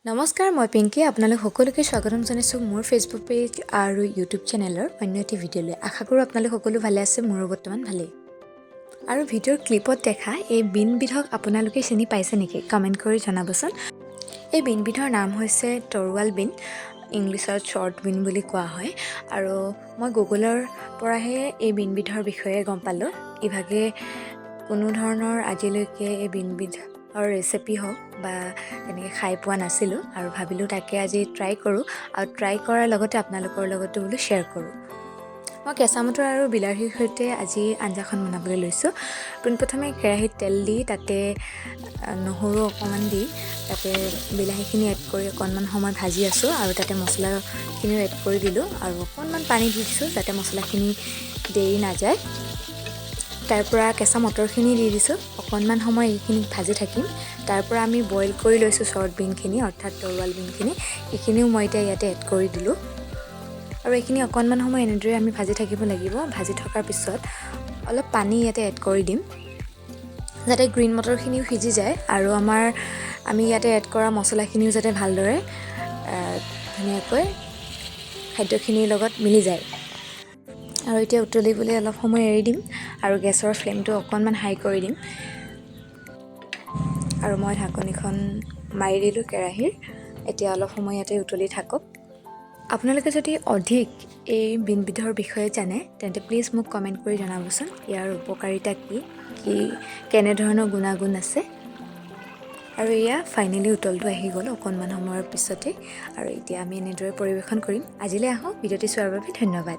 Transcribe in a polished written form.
নমস্কাৰ, মই পিংকি। আপোনালোক সকলোকে স্বাগতম জনাইছোঁ মোৰ ফেচবুক পেজ আৰু ইউটিউব চেনেলৰ অন্য এটি ভিডিঅ'লৈ। আশা কৰোঁ আপোনালোক সকলো ভালে আছে, মোৰো বৰ্তমান ভালেই। আৰু ভিডিঅ'ৰ ক্লিপত দেখা এই বিনবিধক আপোনালোকে চিনি পাইছে নেকি? কমেণ্ট কৰি জনাবচোন। এই বিনবিধৰ নাম হৈছে তৰোৱাল বিন, ইংলিছত শ্বৰ্ট বিন বুলি কোৱা হয়। আৰু মই গুগলৰ পৰাহে এই বিনবিধৰ বিষয়ে গম পালোঁ। ইভাগে কোনো ধৰণৰ আজিলৈকে এই বিনবিধৰ ৰেচিপি হওক বা তেনেকৈ খাই পোৱা নাছিলোঁ আৰু ভাবিলোঁ তাকে আজি ট্ৰাই কৰোঁ আৰু ট্ৰাই কৰাৰ লগতে আপোনালোকৰ লগতো বোলো শ্বেয়াৰ কৰোঁ। মই কেঁচা মটৰ আৰু বিলাহীৰ সৈতে আজি আঞ্জাখন বনাবলৈ লৈছোঁ। পোনপ্ৰথমে কেৰাহীত তেল দি তাতে নহৰু অকণমান দি তাতে বিলাহীখিনি এড কৰি অকণমান সময় ভাজি আছোঁ আৰু তাতে মছলাখিনিও এড কৰি দিলোঁ আৰু অকণমান পানী দি দিছোঁ যাতে মছলাখিনি দেৰি নাযায়। তাৰ পৰা কেঁচা মটৰখিনি দি দিছোঁ, অকণমান সময় এইখিনি ভাজি থাকিম। তাৰ পৰা আমি বইল কৰি লৈছোঁ শ্বৰ্ট বিনখিনি অৰ্থাৎ তৰোৱাল বিনখিনি, এইখিনিও মই এতিয়া ইয়াতে এড কৰি দিলোঁ আৰু এইখিনি অকণমান সময় এনেদৰে আমি ভাজি থাকিব লাগিব। ভাজি থকাৰ পিছত অলপ পানী ইয়াতে এড কৰি দিম যাতে গ্ৰীণ মটৰখিনিও সিজি যায় আৰু আমি ইয়াতে এড কৰা মছলাখিনিও যাতে ভালদৰে ধুনীয়াকৈ খাদ্যখিনিৰ লগত মিলি যায়। আৰু এতিয়া উতলিবলৈ অলপ সময় এৰি দিম আৰু গেছৰ ফ্লেমটো অকণমান হাই কৰি দিম আৰু মই ঢাকনিখন মাৰি দিলোঁ কেৰাহীৰ। এতিয়া অলপ সময় ইয়াতে উতলি থাকক। আপোনালোকে যদি অধিক এই বিনবিধৰ বিষয়ে জানে তেন্তে প্লিজ মোক কমেণ্ট কৰি জনাবচোন। ইয়াৰ উপকাৰিতা কি কেনেধৰণৰ গুণাগুণ আছে। আৰু এয়া ফাইনেলি উতলটো আহি গ'ল অকণমান সময়ৰ পিছতে আৰু এতিয়া আমি এনেদৰে পৰিৱেশন কৰিম। আজিলৈ আহোঁ। ভিডিঅ'টি চোৱাৰ বাবে ধন্যবাদ।